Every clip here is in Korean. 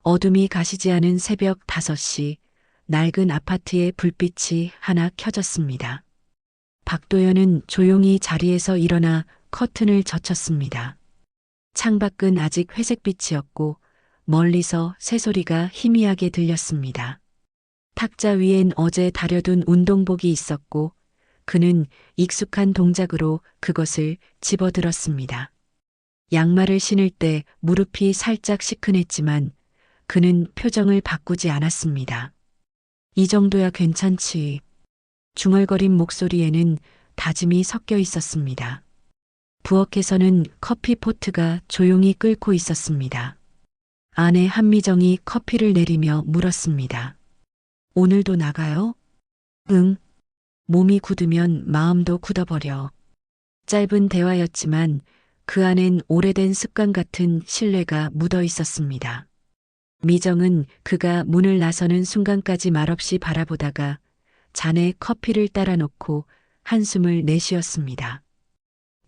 어둠이 가시지 않은 새벽 5시, 낡은 아파트의 불빛이 하나 켜졌습니다. 박도연은 조용히 자리에서 일어나 커튼을 젖혔습니다. 창밖은 아직 회색빛이었고 멀리서 새소리가 희미하게 들렸습니다. 탁자 위엔 어제 다려둔 운동복이 있었고 그는 익숙한 동작으로 그것을 집어들었습니다. 양말을 신을 때 무릎이 살짝 시큰했지만 그는 표정을 바꾸지 않았습니다. 이 정도야 괜찮지. 중얼거린 목소리에는 다짐이 섞여 있었습니다. 부엌에서는 커피 포트가 조용히 끓고 있었습니다. 아내 한미정이 커피를 내리며 물었습니다. 오늘도 나가요? 응. 몸이 굳으면 마음도 굳어버려. 짧은 대화였지만 그 안엔 오래된 습관 같은 신뢰가 묻어 있었습니다. 미정은 그가 문을 나서는 순간까지 말없이 바라보다가 잔에 커피를 따라 놓고 한숨을 내쉬었습니다.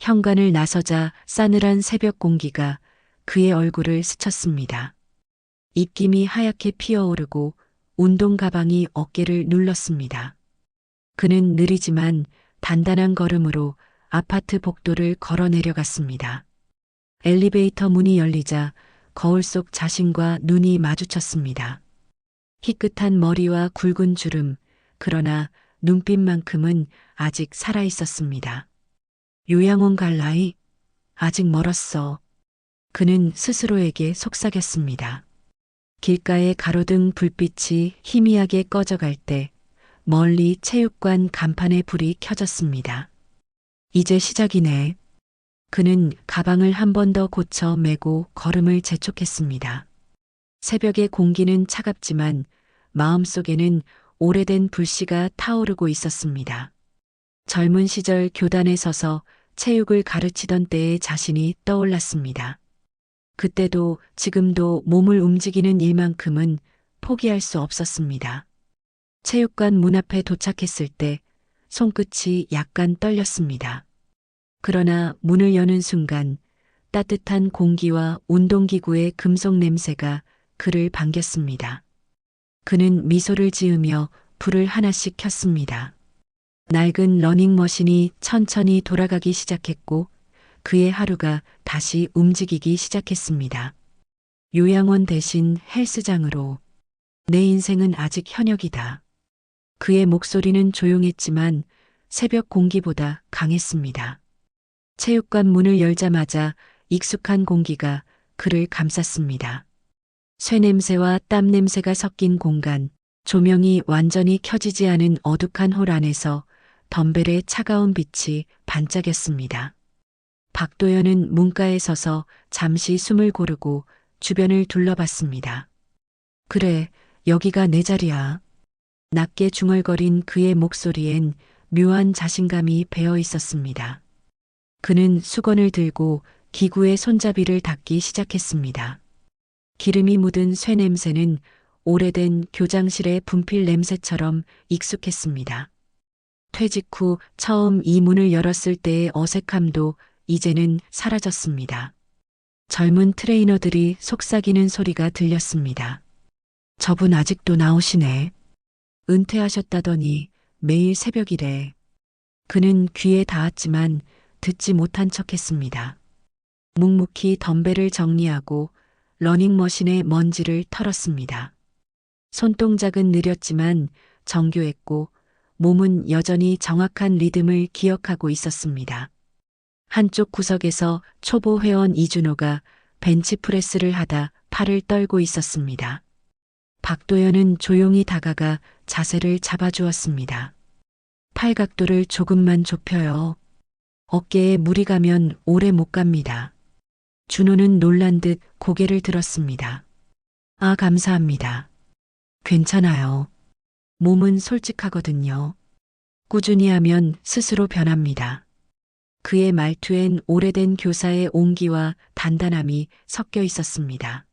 현관을 나서자 싸늘한 새벽 공기가 그의 얼굴을 스쳤습니다. 입김이 하얗게 피어오르고 운동 가방이 어깨를 눌렀습니다. 그는 느리지만 단단한 걸음으로 아파트 복도를 걸어 내려갔습니다. 엘리베이터 문이 열리자 거울 속 자신과 눈이 마주쳤습니다. 희끗한 머리와 굵은 주름, 그러나 눈빛만큼은 아직 살아 있었습니다. 요양원 갈 나이? 아직 멀었어. 그는 스스로에게 속삭였습니다. 길가의 가로등 불빛이 희미하게 꺼져갈 때 멀리 체육관 간판에 불이 켜졌습니다. 이제 시작이네. 그는 가방을 한 번 더 고쳐 메고 걸음을 재촉했습니다. 새벽의 공기는 차갑지만 마음속에는 오래된 불씨가 타오르고 있었습니다. 젊은 시절 교단에 서서 체육을 가르치던 때의 자신이 떠올랐습니다. 그때도 지금도 몸을 움직이는 일만큼은 포기할 수 없었습니다. 체육관 문 앞에 도착했을 때 손끝이 약간 떨렸습니다. 그러나 문을 여는 순간 따뜻한 공기와 운동기구의 금속 냄새가 그를 반겼습니다. 그는 미소를 지으며 불을 하나씩 켰습니다. 낡은 러닝머신이 천천히 돌아가기 시작했고 그의 하루가 다시 움직이기 시작했습니다. 요양원 대신 헬스장으로. 내 인생은 아직 현역이다. 그의 목소리는 조용했지만 새벽 공기보다 강했습니다. 체육관 문을 열자마자 익숙한 공기가 그를 감쌌습니다. 쇠냄새와 땀 냄새가 섞인 공간, 조명이 완전히 켜지지 않은 어둑한 홀 안에서 덤벨의 차가운 빛이 반짝였습니다. 박도연은 문가에 서서 잠시 숨을 고르고 주변을 둘러봤습니다. 그래, 여기가 내 자리야. 낮게 중얼거린 그의 목소리엔 묘한 자신감이 배어 있었습니다. 그는 수건을 들고 기구의 손잡이를 닫기 시작했습니다. 기름이 묻은 쇠 냄새는 오래된 교장실의 분필 냄새처럼 익숙했습니다. 퇴직 후 처음 이 문을 열었을 때의 어색함도 이제는 사라졌습니다. 젊은 트레이너들이 속삭이는 소리가 들렸습니다. 저분 아직도 나오시네. 은퇴하셨다더니 매일 새벽이래. 그는 귀에 닿았지만 듣지 못한 척했습니다. 묵묵히 덤벨을 정리하고 러닝머신의 먼지를 털었습니다. 손동작은 느렸지만 정교했고 몸은 여전히 정확한 리듬을 기억하고 있었습니다. 한쪽 구석에서 초보 회원 이준호가 벤치프레스를 하다 팔을 떨고 있었습니다. 박도연은 조용히 다가가 자세를 잡아주었습니다. 팔 각도를 조금만 좁혀요. 어깨에 무리 가면 오래 못 갑니다. 준호는 놀란 듯 고개를 들었습니다. 아, 감사합니다. 괜찮아요. 몸은 솔직하거든요. 꾸준히 하면 스스로 변합니다. 그의 말투엔 오래된 교사의 온기와 단단함이 섞여 있었습니다.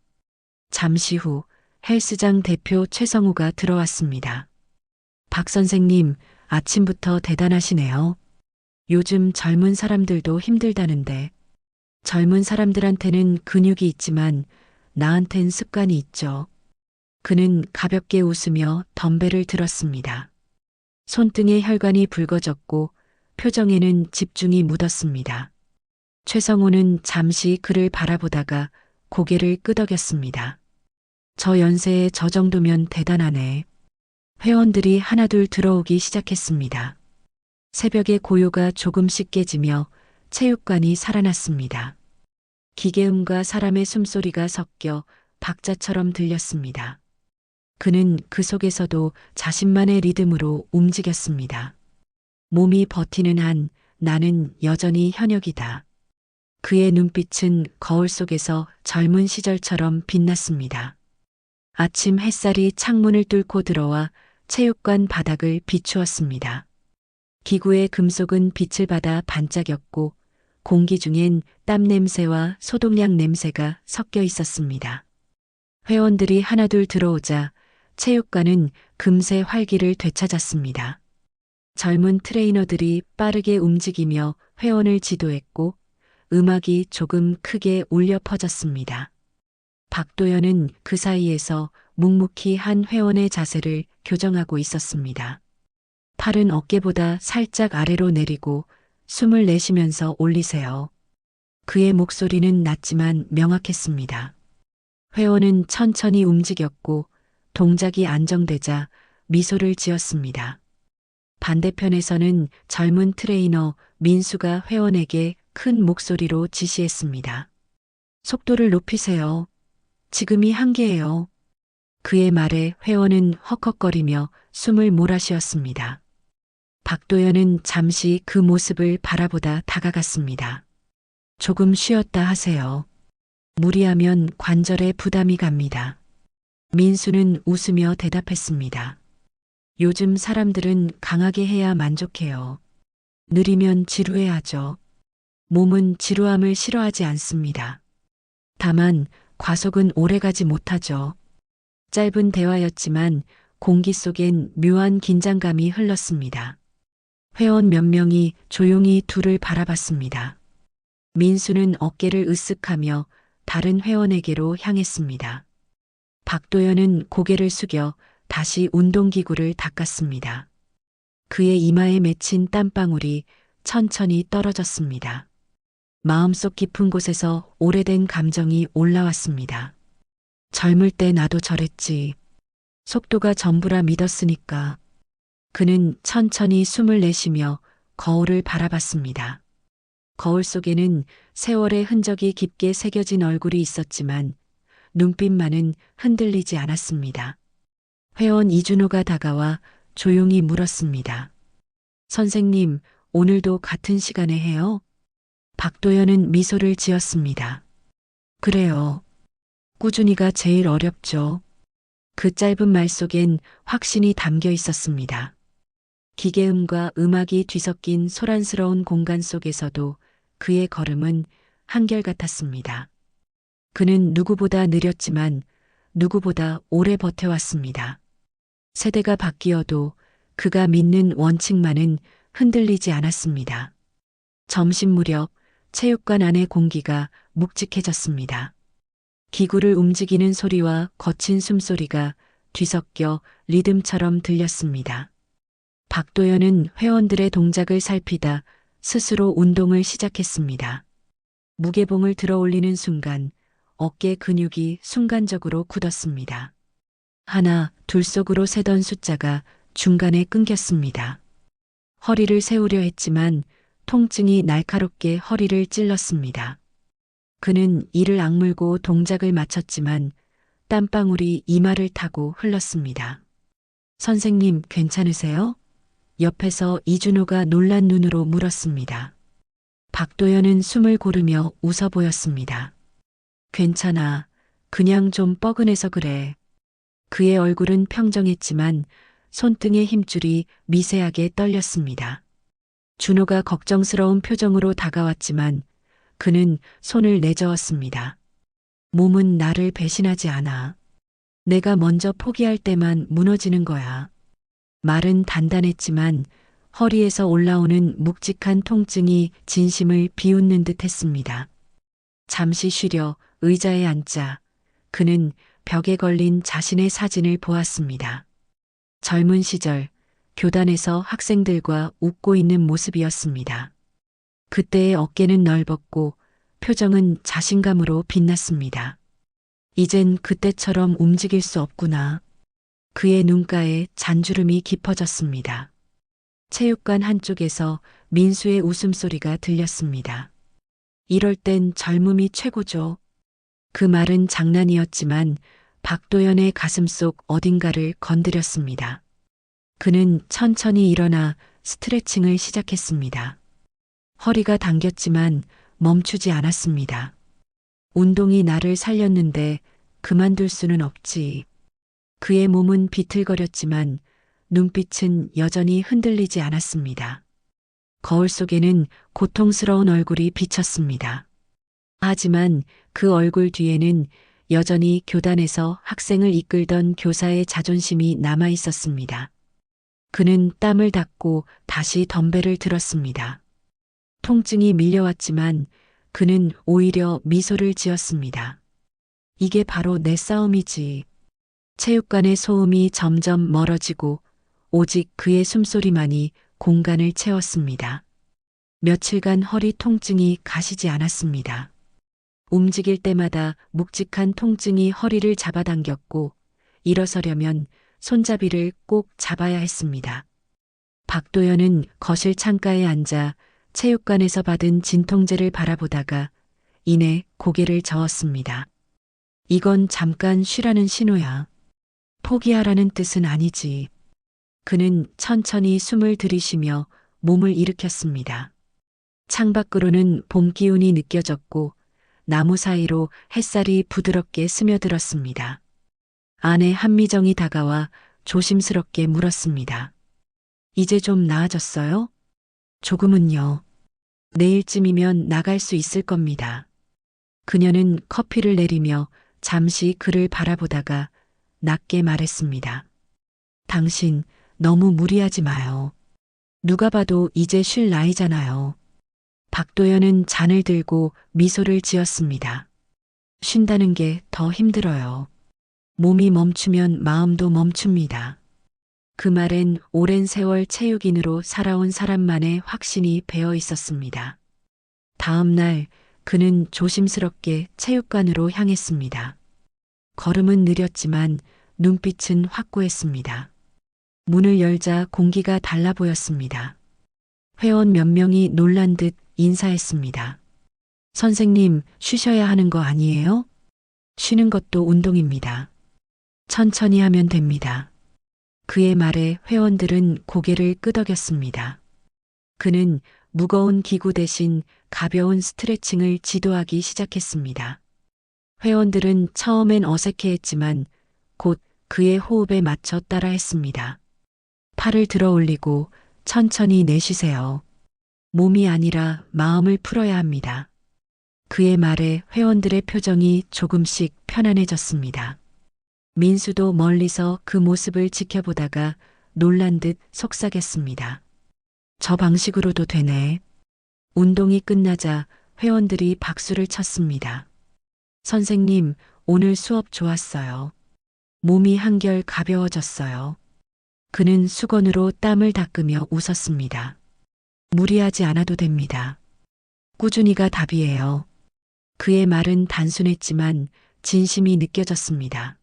잠시 후 헬스장 대표 최성우가 들어왔습니다. 박 선생님, 아침부터 대단하시네요. 요즘 젊은 사람들도 힘들다는데. 젊은 사람들한테는 근육이 있지만 나한텐 습관이 있죠. 그는 가볍게 웃으며 덤벨을 들었습니다. 손등에 혈관이 붉어졌고 표정에는 집중이 묻었습니다. 최성호는 잠시 그를 바라보다가 고개를 끄덕였습니다. 저 연세에 저 정도면 대단하네. 회원들이 하나둘 들어오기 시작했습니다. 새벽의 고요가 조금씩 깨지며 체육관이 살아났습니다. 기계음과 사람의 숨소리가 섞여 박자처럼 들렸습니다. 그는 그 속에서도 자신만의 리듬으로 움직였습니다. 몸이 버티는 한 나는 여전히 현역이다. 그의 눈빛은 거울 속에서 젊은 시절처럼 빛났습니다. 아침 햇살이 창문을 뚫고 들어와 체육관 바닥을 비추었습니다. 기구의 금속은 빛을 받아 반짝였고 공기 중엔 땀 냄새와 소독약 냄새가 섞여 있었습니다. 회원들이 하나둘 들어오자 체육관은 금세 활기를 되찾았습니다. 젊은 트레이너들이 빠르게 움직이며 회원을 지도했고 음악이 조금 크게 울려 퍼졌습니다. 박도연은 그 사이에서 묵묵히 한 회원의 자세를 교정하고 있었습니다. 팔은 어깨보다 살짝 아래로 내리고 숨을 내쉬면서 올리세요. 그의 목소리는 낮지만 명확했습니다. 회원은 천천히 움직였고 동작이 안정되자 미소를 지었습니다. 반대편에서는 젊은 트레이너 민수가 회원에게 큰 목소리로 지시했습니다. 속도를 높이세요. 지금이 한계예요. 그의 말에 회원은 헉헉거리며 숨을 몰아쉬었습니다. 박도연은 잠시 그 모습을 바라보다 다가갔습니다. 조금 쉬었다 하세요. 무리하면 관절에 부담이 갑니다. 민수는 웃으며 대답했습니다. 요즘 사람들은 강하게 해야 만족해요. 느리면 지루해하죠. 몸은 지루함을 싫어하지 않습니다. 다만 과속은 오래가지 못하죠. 짧은 대화였지만 공기 속엔 묘한 긴장감이 흘렀습니다. 회원 몇 명이 조용히 둘을 바라봤습니다. 민수는 어깨를 으쓱하며 다른 회원에게로 향했습니다. 박도연은 고개를 숙여 다시 운동기구를 닦았습니다. 그의 이마에 맺힌 땀방울이 천천히 떨어졌습니다. 마음속 깊은 곳에서 오래된 감정이 올라왔습니다. 젊을 때 나도 저랬지. 속도가 전부라 믿었으니까. 그는 천천히 숨을 내쉬며 거울을 바라봤습니다. 거울 속에는 세월의 흔적이 깊게 새겨진 얼굴이 있었지만 눈빛만은 흔들리지 않았습니다. 회원 이준호가 다가와 조용히 물었습니다. 선생님, 오늘도 같은 시간에 해요? 박도연은 미소를 지었습니다. 그래요. 꾸준히가 제일 어렵죠. 그 짧은 말 속엔 확신이 담겨 있었습니다. 기계음과 음악이 뒤섞인 소란스러운 공간 속에서도 그의 걸음은 한결같았습니다. 그는 누구보다 느렸지만 누구보다 오래 버텨왔습니다. 세대가 바뀌어도 그가 믿는 원칙만은 흔들리지 않았습니다. 점심 무렵 체육관 안의 공기가 묵직해졌습니다. 기구를 움직이는 소리와 거친 숨소리가 뒤섞여 리듬처럼 들렸습니다. 박도연은 회원들의 동작을 살피다 스스로 운동을 시작했습니다. 무게봉을 들어 올리는 순간 어깨 근육이 순간적으로 굳었습니다. 하나, 둘 속으로 세던 숫자가 중간에 끊겼습니다. 허리를 세우려 했지만 통증이 날카롭게 허리를 찔렀습니다. 그는 이를 악물고 동작을 마쳤지만 땀방울이 이마를 타고 흘렀습니다. 선생님, 괜찮으세요? 옆에서 이준호가 놀란 눈으로 물었습니다. 박도연은 숨을 고르며 웃어 보였습니다. 괜찮아. 그냥 좀 뻐근해서 그래. 그의 얼굴은 평정했지만 손등의 힘줄이 미세하게 떨렸습니다. 준호가 걱정스러운 표정으로 다가왔지만 그는 손을 내저었습니다. 몸은 나를 배신하지 않아. 내가 먼저 포기할 때만 무너지는 거야. 말은 단단했지만 허리에서 올라오는 묵직한 통증이 진심을 비웃는 듯 했습니다. 잠시 쉬려 의자에 앉자 그는 벽에 걸린 자신의 사진을 보았습니다. 젊은 시절 교단에서 학생들과 웃고 있는 모습이었습니다. 그때의 어깨는 넓었고 표정은 자신감으로 빛났습니다. 이젠 그때처럼 움직일 수 없구나. 그의 눈가에 잔주름이 깊어졌습니다. 체육관 한쪽에서 민수의 웃음소리가 들렸습니다. 이럴 땐 젊음이 최고죠. 그 말은 장난이었지만 박도연의 가슴속 어딘가를 건드렸습니다. 그는 천천히 일어나 스트레칭을 시작했습니다. 허리가 당겼지만 멈추지 않았습니다. 운동이 나를 살렸는데 그만둘 수는 없지. 그의 몸은 비틀거렸지만 눈빛은 여전히 흔들리지 않았습니다. 거울 속에는 고통스러운 얼굴이 비쳤습니다. 하지만 그 얼굴 뒤에는 여전히 교단에서 학생을 이끌던 교사의 자존심이 남아 있었습니다. 그는 땀을 닦고 다시 덤벨을 들었습니다. 통증이 밀려왔지만 그는 오히려 미소를 지었습니다. 이게 바로 내 싸움이지. 체육관의 소음이 점점 멀어지고 오직 그의 숨소리만이 공간을 채웠습니다. 며칠간 허리 통증이 가시지 않았습니다. 움직일 때마다 묵직한 통증이 허리를 잡아당겼고 일어서려면 손잡이를 꼭 잡아야 했습니다. 박도연은 거실 창가에 앉아 체육관에서 받은 진통제를 바라보다가 이내 고개를 저었습니다. 이건 잠깐 쉬라는 신호야. 포기하라는 뜻은 아니지. 그는 천천히 숨을 들이쉬며 몸을 일으켰습니다. 창밖으로는 봄 기운이 느껴졌고 나무 사이로 햇살이 부드럽게 스며들었습니다. 아내 한미정이 다가와 조심스럽게 물었습니다. 이제 좀 나아졌어요? 조금은요. 내일쯤이면 나갈 수 있을 겁니다. 그녀는 커피를 내리며 잠시 그를 바라보다가 낮게 말했습니다. 당신 너무 무리하지 마요. 누가 봐도 이제 쉴 나이잖아요. 박도연은 잔을 들고 미소를 지었습니다. 쉰다는 게 더 힘들어요. 몸이 멈추면 마음도 멈춥니다. 그 말엔 오랜 세월 체육인으로 살아온 사람만의 확신이 배어 있었습니다. 다음 날 그는 조심스럽게 체육관으로 향했습니다. 걸음은 느렸지만 눈빛은 확고했습니다. 문을 열자 공기가 달라 보였습니다. 회원 몇 명이 놀란 듯 인사했습니다. 선생님, 쉬셔야 하는 거 아니에요? 쉬는 것도 운동입니다. 천천히 하면 됩니다. 그의 말에 회원들은 고개를 끄덕였습니다. 그는 무거운 기구 대신 가벼운 스트레칭을 지도하기 시작했습니다. 회원들은 처음엔 어색해했지만 곧 그의 호흡에 맞춰 따라했습니다. 팔을 들어 올리고 천천히 내쉬세요. 몸이 아니라 마음을 풀어야 합니다. 그의 말에 회원들의 표정이 조금씩 편안해졌습니다. 민수도 멀리서 그 모습을 지켜보다가 놀란 듯 속삭였습니다. 저 방식으로도 되네. 운동이 끝나자 회원들이 박수를 쳤습니다. 선생님, 오늘 수업 좋았어요. 몸이 한결 가벼워졌어요. 그는 수건으로 땀을 닦으며 웃었습니다. 무리하지 않아도 됩니다. 꾸준히가 답이에요. 그의 말은 단순했지만 진심이 느껴졌습니다.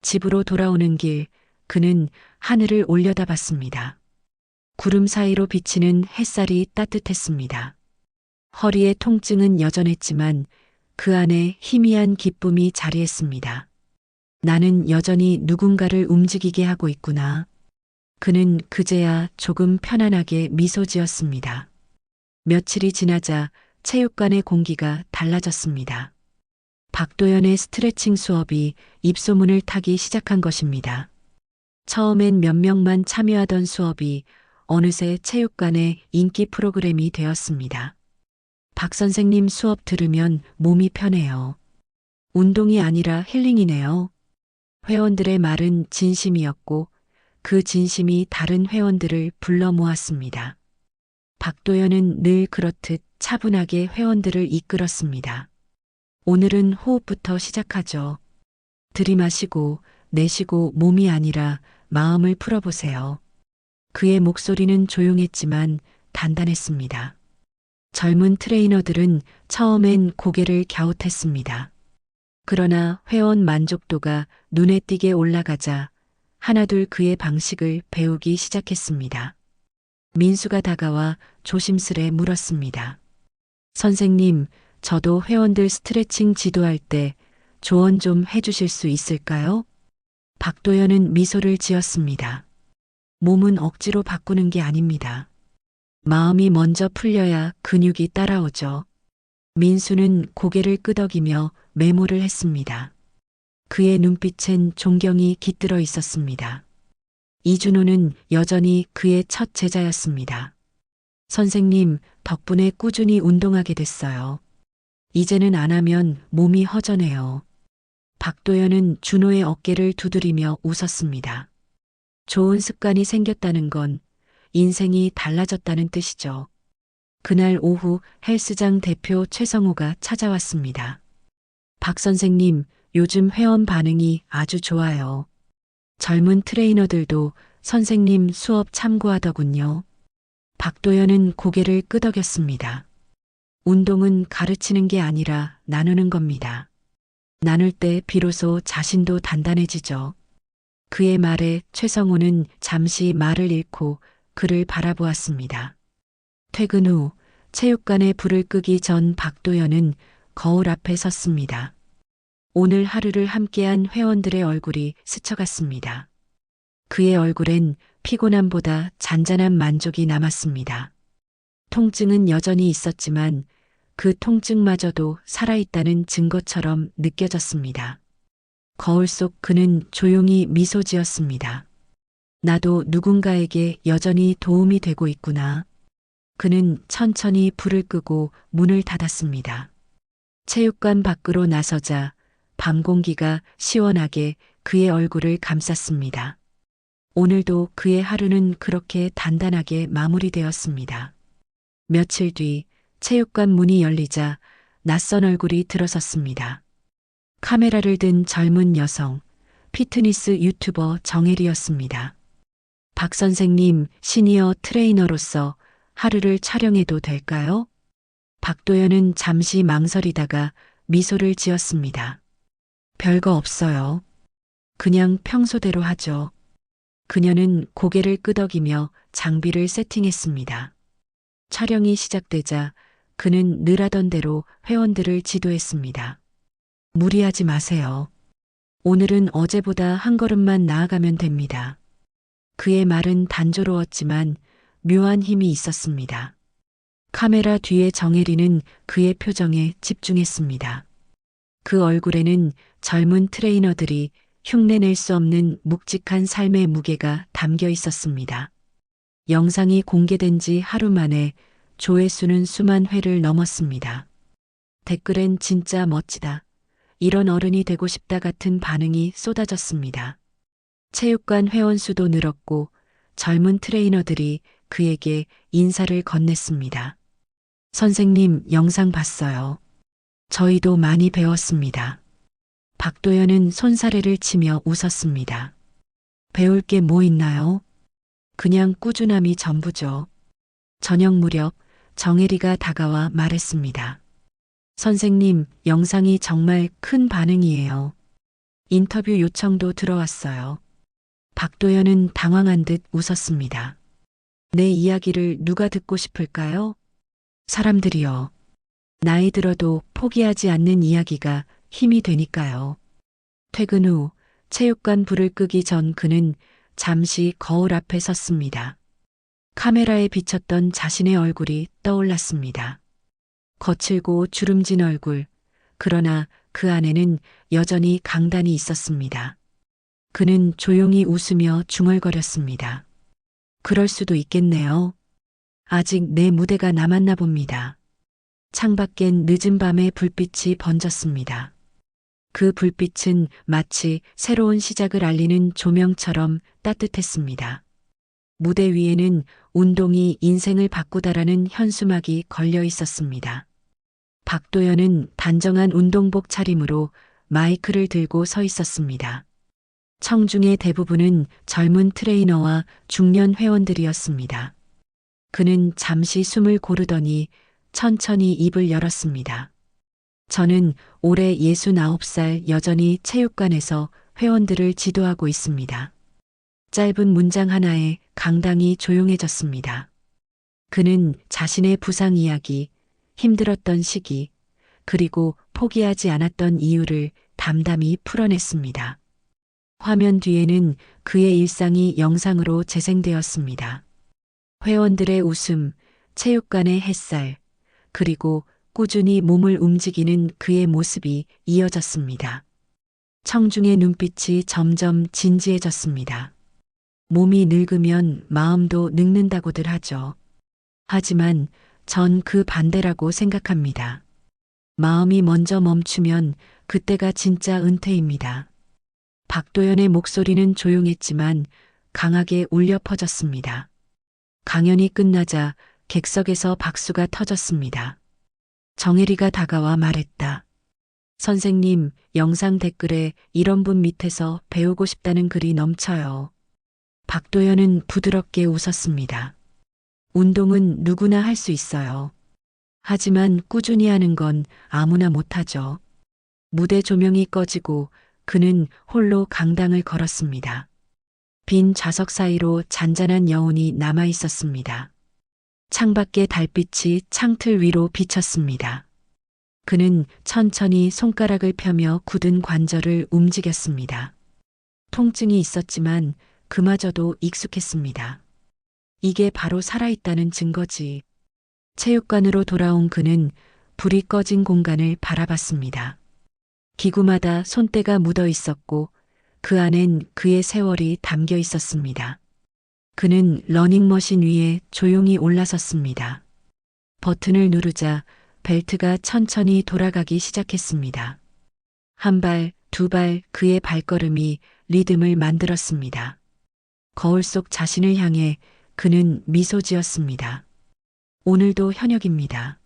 집으로 돌아오는 길, 그는 하늘을 올려다봤습니다. 구름 사이로 비치는 햇살이 따뜻했습니다. 허리의 통증은 여전했지만 그 안에 희미한 기쁨이 자리했습니다. 나는 여전히 누군가를 움직이게 하고 있구나. 그는 그제야 조금 편안하게 미소 지었습니다. 며칠이 지나자 체육관의 공기가 달라졌습니다. 박도연의 스트레칭 수업이 입소문을 타기 시작한 것입니다. 처음엔 몇 명만 참여하던 수업이 어느새 체육관의 인기 프로그램이 되었습니다. 박 선생님 수업 들으면 몸이 편해요. 운동이 아니라 힐링이네요. 회원들의 말은 진심이었고 그 진심이 다른 회원들을 불러 모았습니다. 박도연은 늘 그렇듯 차분하게 회원들을 이끌었습니다. 오늘은 호흡부터 시작하죠. 들이마시고 내쉬고 몸이 아니라 마음을 풀어보세요. 그의 목소리는 조용했지만 단단했습니다. 젊은 트레이너들은 처음엔 고개를 갸웃했습니다. 그러나 회원 만족도가 눈에 띄게 올라가자 하나둘 그의 방식을 배우기 시작했습니다. 민수가 다가와 조심스레 물었습니다. 선생님, 저도 회원들 스트레칭 지도할 때 조언 좀 해주실 수 있을까요? 박도연은 미소를 지었습니다. 몸은 억지로 바꾸는 게 아닙니다. 마음이 먼저 풀려야 근육이 따라오죠. 민수는 고개를 끄덕이며 메모를 했습니다. 그의 눈빛엔 존경이 깃들어 있었습니다. 이준호는 여전히 그의 첫 제자였습니다. 선생님, 덕분에 꾸준히 운동하게 됐어요. 이제는 안 하면 몸이 허전해요. 박도연은 준호의 어깨를 두드리며 웃었습니다. 좋은 습관이 생겼다는 건 인생이 달라졌다는 뜻이죠. 그날 오후 헬스장 대표 최성호가 찾아왔습니다. 박 선생님, 요즘 회원 반응이 아주 좋아요. 젊은 트레이너들도 선생님 수업 참고하더군요. 박도연은 고개를 끄덕였습니다. 운동은 가르치는 게 아니라 나누는 겁니다. 나눌 때 비로소 자신도 단단해지죠. 그의 말에 최성호는 잠시 말을 잃고 그를 바라보았습니다. 퇴근 후 체육관에 불을 끄기 전 박도연은 거울 앞에 섰습니다. 오늘 하루를 함께한 회원들의 얼굴이 스쳐갔습니다. 그의 얼굴엔 피곤함보다 잔잔한 만족이 남았습니다. 통증은 여전히 있었지만 그 통증마저도 살아있다는 증거처럼 느껴졌습니다. 거울 속 그는 조용히 미소 지었습니다. 나도 누군가에게 여전히 도움이 되고 있구나. 그는 천천히 불을 끄고 문을 닫았습니다. 체육관 밖으로 나서자 밤 공기가 시원하게 그의 얼굴을 감쌌습니다. 오늘도 그의 하루는 그렇게 단단하게 마무리되었습니다. 며칠 뒤 체육관 문이 열리자 낯선 얼굴이 들어섰습니다. 카메라를 든 젊은 여성, 피트니스 유튜버 정혜리였습니다. 박 선생님, 시니어 트레이너로서 하루를 촬영해도 될까요? 박도연은 잠시 망설이다가 미소를 지었습니다. 별거 없어요. 그냥 평소대로 하죠. 그녀는 고개를 끄덕이며 장비를 세팅했습니다. 촬영이 시작되자 그는 늘 하던 대로 회원들을 지도했습니다. 무리하지 마세요. 오늘은 어제보다 한 걸음만 나아가면 됩니다. 그의 말은 단조로웠지만 묘한 힘이 있었습니다. 카메라 뒤에 정혜리는 그의 표정에 집중했습니다. 그 얼굴에는 젊은 트레이너들이 흉내낼 수 없는 묵직한 삶의 무게가 담겨 있었습니다. 영상이 공개된 지 하루 만에 조회수는 수만 회를 넘었습니다. 댓글엔 진짜 멋지다. 이런 어른이 되고 싶다 같은 반응이 쏟아졌습니다. 체육관 회원 수도 늘었고 젊은 트레이너들이 그에게 인사를 건넸습니다. 선생님, 영상 봤어요. 저희도 많이 배웠습니다. 박도연은 손사래를 치며 웃었습니다. 배울 게 뭐 있나요? 그냥 꾸준함이 전부죠. 저녁 무렵 정혜리가 다가와 말했습니다. 선생님, 영상이 정말 큰 반응이에요. 인터뷰 요청도 들어왔어요. 박도연은 당황한 듯 웃었습니다. 내 이야기를 누가 듣고 싶을까요? 사람들이요. 나이 들어도 포기하지 않는 이야기가 힘이 되니까요. 퇴근 후 체육관 불을 끄기 전 그는 잠시 거울 앞에 섰습니다. 카메라에 비쳤던 자신의 얼굴이 떠올랐습니다. 거칠고 주름진 얼굴, 그러나 그 안에는 여전히 강단이 있었습니다. 그는 조용히 웃으며 중얼거렸습니다. 그럴 수도 있겠네요. 아직 내 무대가 남았나 봅니다. 창밖엔 늦은 밤의 불빛이 번졌습니다. 그 불빛은 마치 새로운 시작을 알리는 조명처럼 따뜻했습니다. 무대 위에는 운동이 인생을 바꾸다라는 현수막이 걸려 있었습니다. 박도연은 단정한 운동복 차림으로 마이크를 들고 서 있었습니다. 청중의 대부분은 젊은 트레이너와 중년 회원들이었습니다. 그는 잠시 숨을 고르더니 천천히 입을 열었습니다. 저는 올해 69살 여전히 체육관에서 회원들을 지도하고 있습니다. 짧은 문장 하나에 강당이 조용해졌습니다. 그는 자신의 부상 이야기, 힘들었던 시기, 그리고 포기하지 않았던 이유를 담담히 풀어냈습니다. 화면 뒤에는 그의 일상이 영상으로 재생되었습니다. 회원들의 웃음, 체육관의 햇살, 그리고 꾸준히 몸을 움직이는 그의 모습이 이어졌습니다. 청중의 눈빛이 점점 진지해졌습니다. 몸이 늙으면 마음도 늙는다고들 하죠. 하지만 전 그 반대라고 생각합니다. 마음이 먼저 멈추면 그때가 진짜 은퇴입니다. 박도연의 목소리는 조용했지만 강하게 울려 퍼졌습니다. 강연이 끝나자 객석에서 박수가 터졌습니다. 정혜리가 다가와 말했다. 선생님, 영상 댓글에 이런 분 밑에서 배우고 싶다는 글이 넘쳐요. 박도연은 부드럽게 웃었습니다. 운동은 누구나 할 수 있어요. 하지만 꾸준히 하는 건 아무나 못하죠. 무대 조명이 꺼지고 그는 홀로 강당을 걸었습니다. 빈 좌석 사이로 잔잔한 여운이 남아 있었습니다. 창밖의 달빛이 창틀 위로 비쳤습니다. 그는 천천히 손가락을 펴며 굳은 관절을 움직였습니다. 통증이 있었지만 그마저도 익숙했습니다. 이게 바로 살아있다는 증거지. 체육관으로 돌아온 그는 불이 꺼진 공간을 바라봤습니다. 기구마다 손때가 묻어 있었고 그 안엔 그의 세월이 담겨 있었습니다. 그는 러닝머신 위에 조용히 올라섰습니다. 버튼을 누르자 벨트가 천천히 돌아가기 시작했습니다. 한 발, 두 발 그의 발걸음이 리듬을 만들었습니다. 거울 속 자신을 향해 그는 미소 지었습니다. 오늘도 현역입니다.